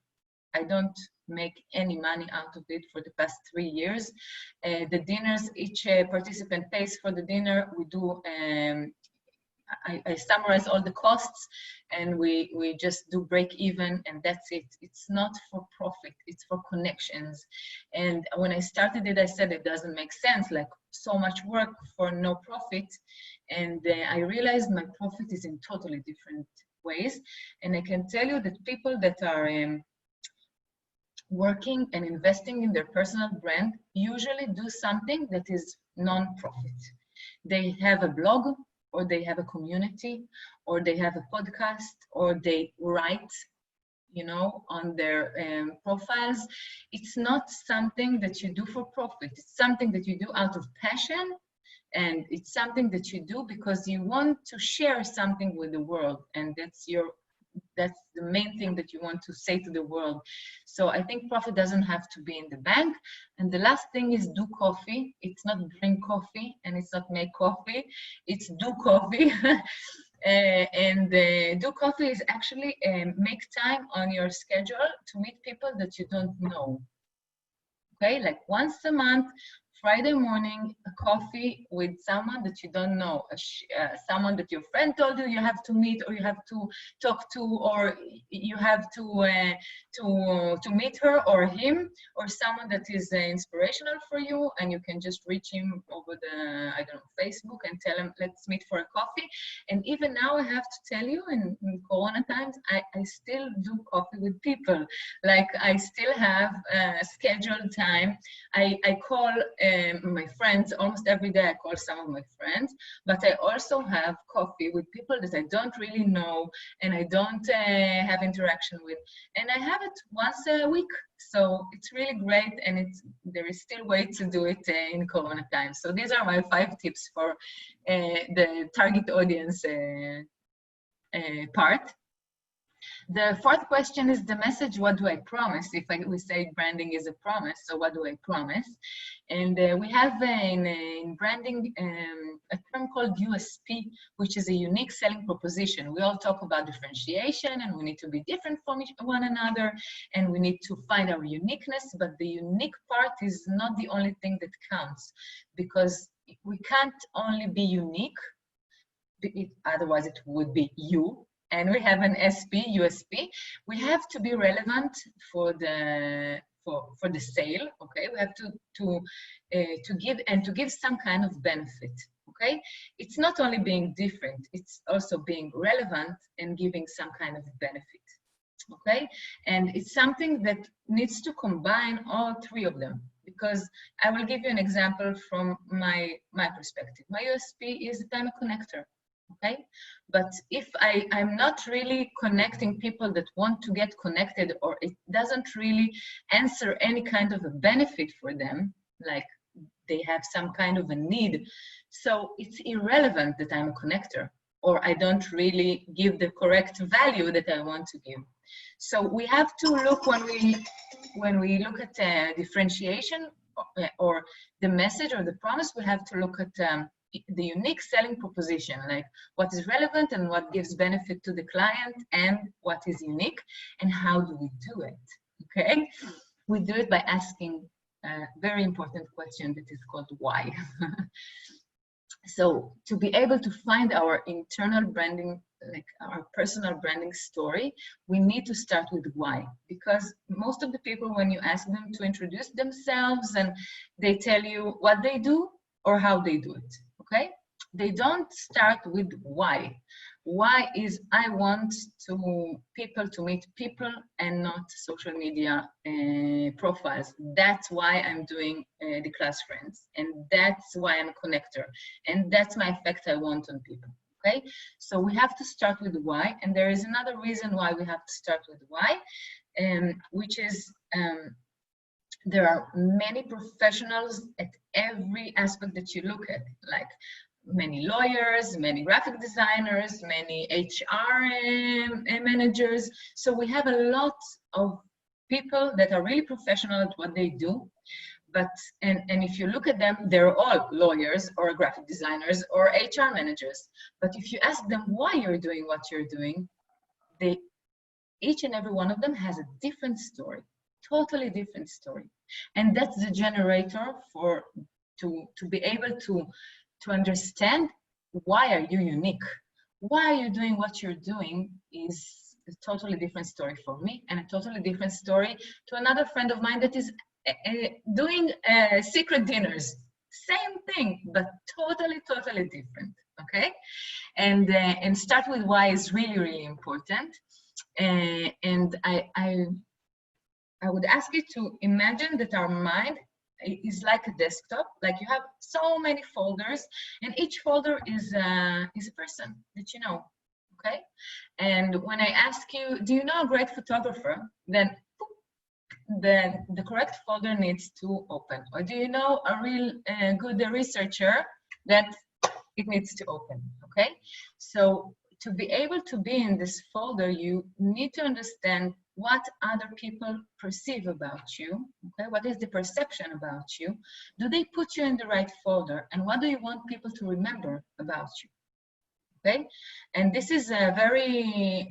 I don't make any money out of it for the past 3 years. The dinners, each participant pays for the dinner. We do, I summarize all the costs, and we just do break even, and that's it. It's not for profit, it's for connections. And when I started it, I said it doesn't make sense, like so much work for no profit. And I realized my profit is in totally different ways. And I can tell you that people that are working and investing in their personal brand usually do something that is non-profit. They have a blog, or they have a community, or they have a podcast, or they write, you know, on their profiles. It's not something that you do for profit. It's something that you do out of passion, and it's something that you do because you want to share something with the world, and that's the main thing that you want to say to the world. So I think profit doesn't have to be in the bank. And the last thing is do coffee. It's not drink coffee, and it's not make coffee. It's do coffee. Do coffee is actually make time on your schedule to meet people that you don't know. Okay, like once a month, Friday morning, a coffee with someone that you don't know, someone that your friend told you have to meet, or you have to talk to, or you have to meet her or him, or someone that is inspirational for you, and you can just reach him over the, I don't know, Facebook, and tell him, let's meet for a coffee. And even now, I have to tell you, in Corona times, I still do coffee with people. Like, I still have scheduled time. I call my friends almost every day. I call some of my friends, but I also have coffee with people that I don't really know and I don't have interaction with, and I have it once a week. So it's really great, and there is still way to do it in Corona times. So these are my 5 tips for the target audience part. The 4th question is the message. What do I promise? We say branding is a promise, so what do I promise? And we have in branding a term called USP, which is a unique selling proposition. We all talk about differentiation, and we need to be different from one another, and we need to find our uniqueness, but the unique part is not the only thing that counts, because we can't only be unique, otherwise it would be you. And we have an SP, USP. We have to be relevant for the sale. Okay, we have to give some kind of benefit. Okay, it's not only being different; it's also being relevant and giving some kind of benefit. Okay, and it's something that needs to combine all 3 of them. Because I will give you an example from my perspective. My USP is that I'm a connector. Okay, but if I'm not really connecting people that want to get connected, or it doesn't really answer any kind of a benefit for them, like they have some kind of a need, so it's irrelevant that I'm a connector, or I don't really give the correct value that I want to give. So we have to look, when we look at differentiation or the message or the promise, we have to look at the unique selling proposition, like what is relevant and what gives benefit to the client, and what is unique, and how do we do it? Okay, we do it by asking a very important question that is called why. So to be able to find our internal branding, like our personal branding story, we need to start with why. Because most of the people, when you ask them to introduce themselves, and they tell you what they do or how they do it. Okay, they don't start with why. Why is I want people to meet people and not social media profiles. That's why I'm doing the Class Friends, and that's why I'm a connector, and that's my effect I want on people. Okay, so we have to start with why, and there is another reason why we have to start with why, which is there are many professionals at every aspect that you look at. Like many lawyers, many graphic designers, many HR managers. So we have a lot of people that are really professional at what they do. But, and if you look at them, they're all lawyers or graphic designers or HR managers. But if you ask them why you're doing what you're doing, each and every one of them has a different story, totally different story. And that's the generator to be able to understand why are you unique. Why are you doing what you're doing is a totally different story for me, and a totally different story to another friend of mine that is doing secret dinners. Same thing, but totally different, okay? And start with why is really important. And I would ask you to imagine that our mind is like a desktop, like you have so many folders, and each folder is a person that you know, okay? And when I ask you, do you know a great photographer? Then the correct folder needs to open. Or do you know a real good researcher? That it needs to open, okay? So to be able to be in this folder, you need to understand what other people perceive about you, okay? What is the perception about you? Do they put you in the right folder? And what do you want people to remember about you, okay? And this is a very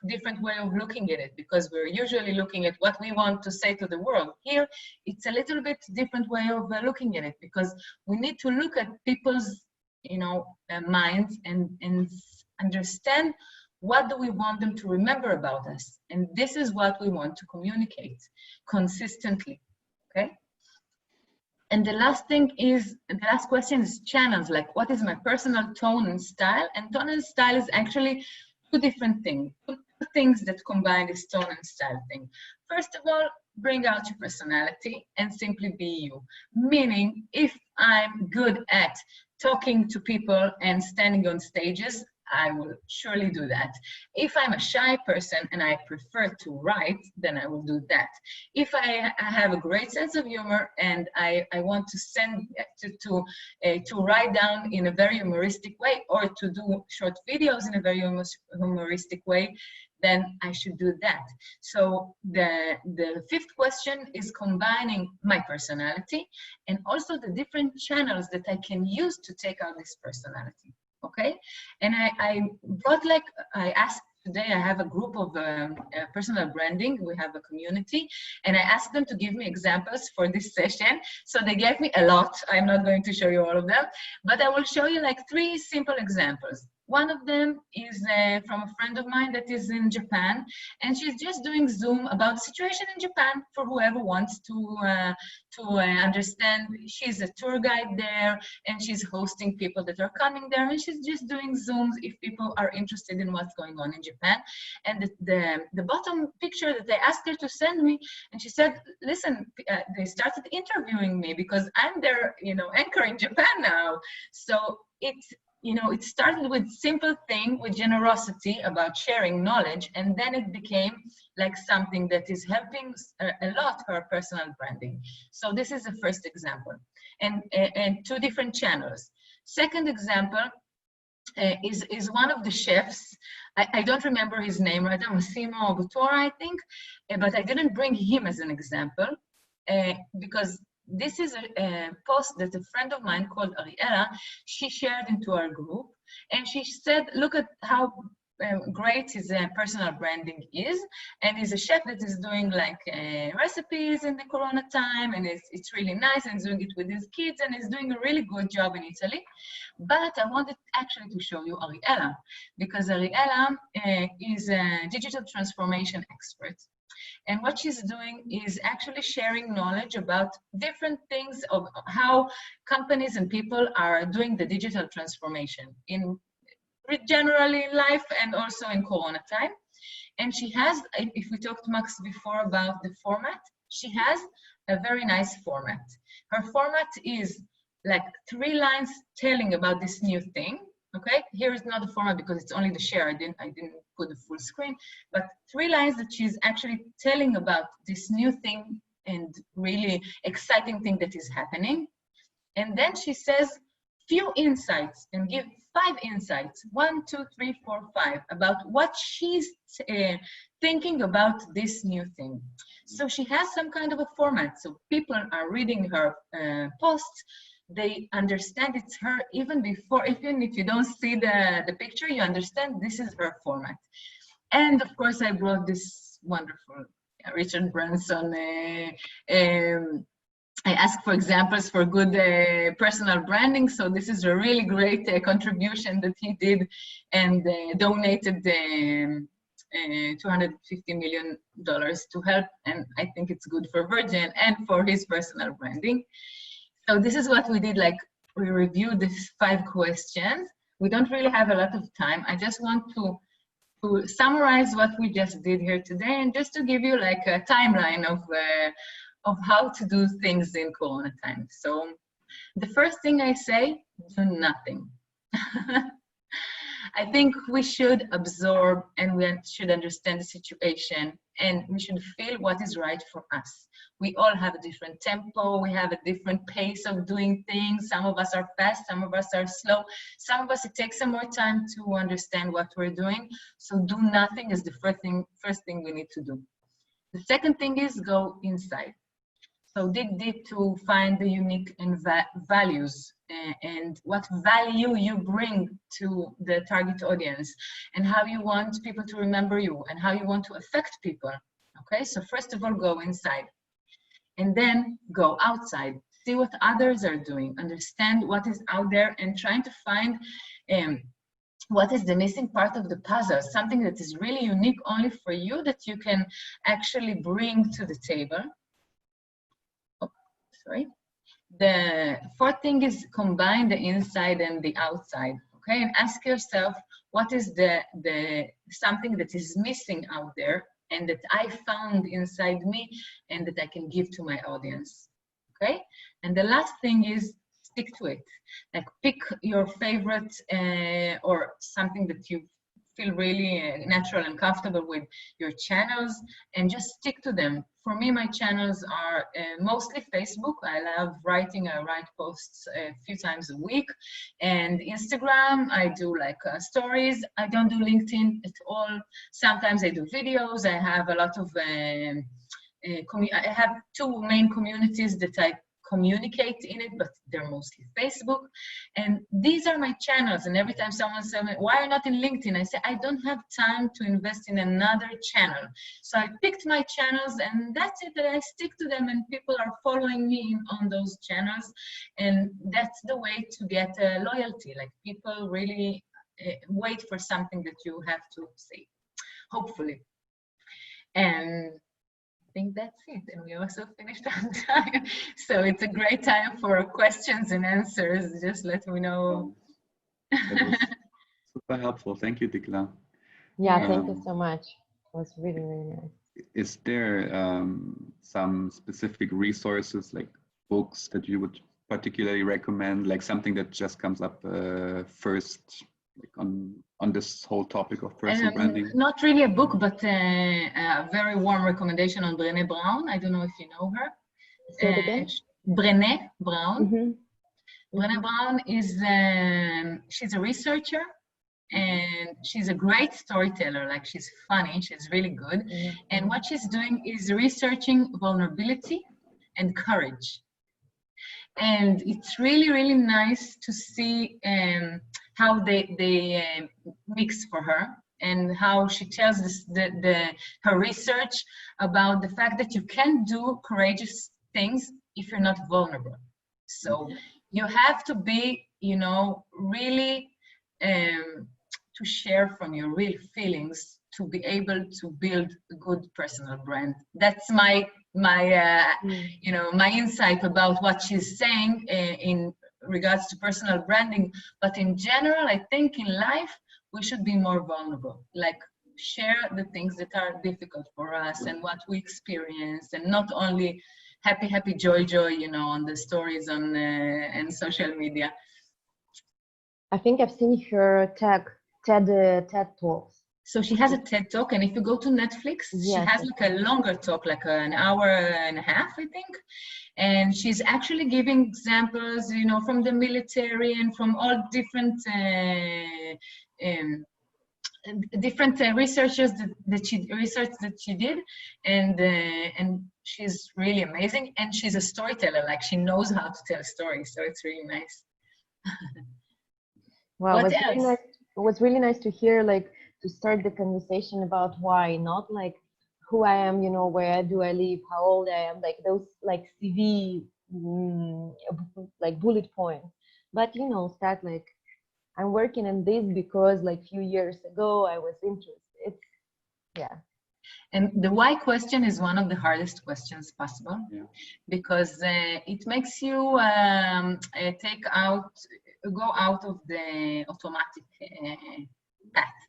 different way of looking at it, because we're usually looking at what we want to say to the world. Here, it's a little bit different way of looking at it, because we need to look at people's, you know, minds and understand what do we want them to remember about us. And this is what we want to communicate consistently, okay? And the last thing is, the last question is channels, like what is my personal tone and style? And tone and style is actually two different things, two things that combine this tone and style thing. First of all, bring out your personality and simply be you. Meaning, if I'm good at talking to people and standing on stages, I will surely do that. If I'm a shy person and I prefer to write, then I will do that. If I have a great sense of humor and I want to send to write down in a very humoristic way, or to do short videos in a very humoristic way, then I should do that. So the fifth question is combining my personality and also the different channels that I can use to take out this personality. Okay, and I brought, like, I asked today, I have a group of personal branding, we have a community, and I asked them to give me examples for this session. So they gave me a lot. I'm not going to show you all of them, but I will show you like 3 simple examples. One of them is from a friend of mine that is in Japan, and she's just doing Zoom about the situation in Japan for whoever wants to understand. She's a tour guide there, and she's hosting people that are coming there, and she's just doing Zooms if people are interested in what's going on in Japan. And the bottom picture that I asked her to send me, and she said, listen, they started interviewing me because I'm their, you know, anchor in Japan now. So it's, you know, it started with simple thing, with generosity about sharing knowledge, and then it became like something that is helping a lot her personal branding. So this is the first example, and 2 different channels. Second example is one of the chefs. I don't remember his name right now, Massimo Buttora, I think, but I didn't bring him as an example because this is a post that a friend of mine called Ariella, she shared into our group, and she said, look at how great his personal branding is, and he's a chef that is doing like recipes in the Corona time, and it's really nice, and he's doing it with his kids, and he's doing a really good job in Italy. But I wanted actually to show you Ariella, because Ariella is a digital transformation expert. And what she's doing is actually sharing knowledge about different things of how companies and people are doing the digital transformation in generally in life and also in Corona time. And she has, if we talked Max before about the format, she has a very nice format. Her format is like 3 lines telling about this new thing. Okay, here is not the format because it's only the share. I didn't put the full screen, but 3 lines that she's actually telling about this new thing and really exciting thing that is happening. And then she says few insights and give 5 insights, 1, 2, 3, 4, 5, about what she's thinking about this new thing. So she has some kind of a format. So people are reading her posts. They understand it's her even before, even if you don't see the picture, you understand this is her format. And of course, I brought this wonderful Richard Branson. I asked for examples for good personal branding. So this is a really great contribution that he did, and donated $250 million to help. And I think it's good for Virgin and for his personal branding. So this is what we did. Like, we reviewed these 5 questions. We don't really have a lot of time. I just want to summarize what we just did here today, and just to give you like a timeline of how to do things in Corona time. So the first thing I say, do nothing. I think we should absorb, and we should understand the situation, and we should feel what is right for us. We all have a different tempo, we have a different pace of doing things. Some of us are fast, some of us are slow. Some of us, it takes some more time to understand what we're doing. So do nothing is the first thing we need to do. The second thing is go inside. So dig deep to find the unique and values and what value you bring to the target audience, and how you want people to remember you, and how you want to affect people. Okay, so first of all, go inside, and then go outside. See what others are doing, understand what is out there, and trying to find what is the missing part of the puzzle, something that is really unique only for you, that you can actually bring to the table. Sorry. The fourth thing is combine the inside and the outside, okay? And ask yourself, what is the something that is missing out there and that I found inside me and that I can give to my audience, okay? And the last thing is stick to it. Like, pick your favorite or something that you feel really natural and comfortable with, your channels, and just stick to them. For me, my channels are mostly Facebook. I love writing. I write posts a few times a week. And Instagram, I do like stories. I don't do LinkedIn at all. Sometimes I do videos. I have a lot of, I have 2 main communities that I communicate in it, but they're mostly Facebook. And these are my channels. And every time someone says, why are you not in LinkedIn? I say, I don't have time to invest in another channel. So I picked my channels, and that's it, that I stick to them, and people are following me on those channels. And that's the way to get loyalty. Like, people really wait for something that you have to say, hopefully. And I think that's it, and we also finished on time. So it's a great time for questions and answers. Just let me know. That was super helpful. Thank you, Dikla. Yeah, thank you so much. It was really, really nice. Is there some specific resources, like books, that you would particularly recommend, like something that just comes up first, like on this whole topic of personal branding? Not really a book, but a very warm recommendation on Brené Brown. I don't know if you know her. Say it again. Brené Brown. Mm-hmm. Brené Brown is, she's a researcher, and she's a great storyteller. Like, she's funny, she's really good. Mm-hmm. And what she's doing is researching vulnerability and courage. And it's really, really nice to see how they mix for her, and how she tells her research about the fact that you can do courageous things if you're not vulnerable. So you have to be, you know, really to share from your real feelings to be able to build a good personal brand. That's my you know, my insight about what she's saying in regards to personal branding. But in general, I think in life we should be more vulnerable, like share the things that are difficult for us and what we experience, and not only happy joy, you know, on the stories on and social media. I think I've seen her TED Talks. So she has a TED Talk, and if you go to Netflix, she Yes, has like a longer talk, like an hour and a half, I think. And she's actually giving examples, you know, from the military and from all different researchers research that she did, and she's really amazing. And she's a storyteller, like she knows how to tell stories, so it's really nice. Wow, What it was really else? nice. It was really nice to hear, like, to start the conversation about why, not like who I am, you know, where do I live, how old I am, like those like CV, like bullet points. But you know, start like I'm working on this because like few years ago I was interested. It's yeah. And the why question is one of the hardest questions possible, Yeah. because it makes you go out of the automatic path.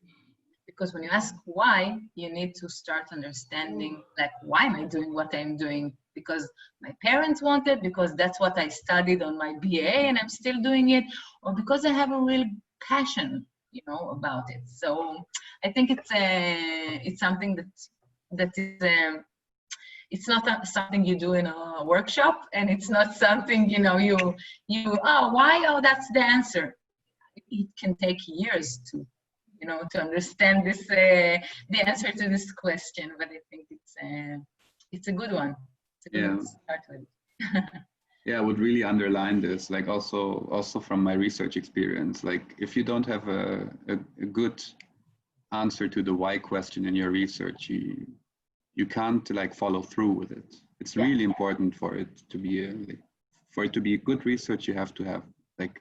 Because when you ask why, you need to start understanding, like, why am I doing what I'm doing? Because my parents wanted, because that's what I studied on my BA and I'm still doing it, or because I have a real passion, you know, about it. So I think it's something that is it's not something you do in a workshop, and it's not something, you know, oh, why? Oh, that's the answer. It can take years to, you know, to understand this the answer to this question, but I think it's a good one. It's a good one to start with. Yeah, I would really underline this, like also from my research experience, like if you don't have a good answer to the why question in your research, you can't like follow through with it. It's really important for it to be a good research. You have to have like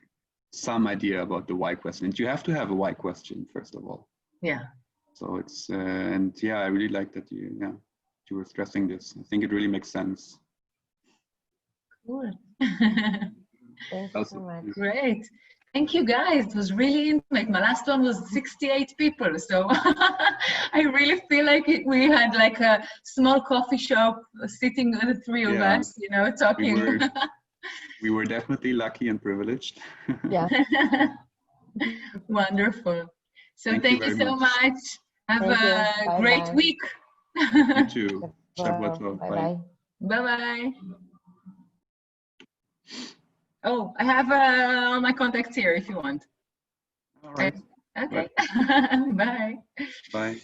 some idea about the why question, and you have to have a why question first of all. Yeah. So it's and yeah, I really like that you were stressing this. I think it really makes sense. Cool. Thank you so much. Great. Thank you, guys. It was really intimate. My last one was 68 people. So I really feel like we had like a small coffee shop sitting with the three of us, you know, talking. We were definitely lucky and privileged. Yeah. Wonderful. So thank you so much. Have a great week. You too. Shabbat shalom. Bye. Bye-bye. Oh, I have all my contacts here if you want. All right. Okay. Bye. Bye.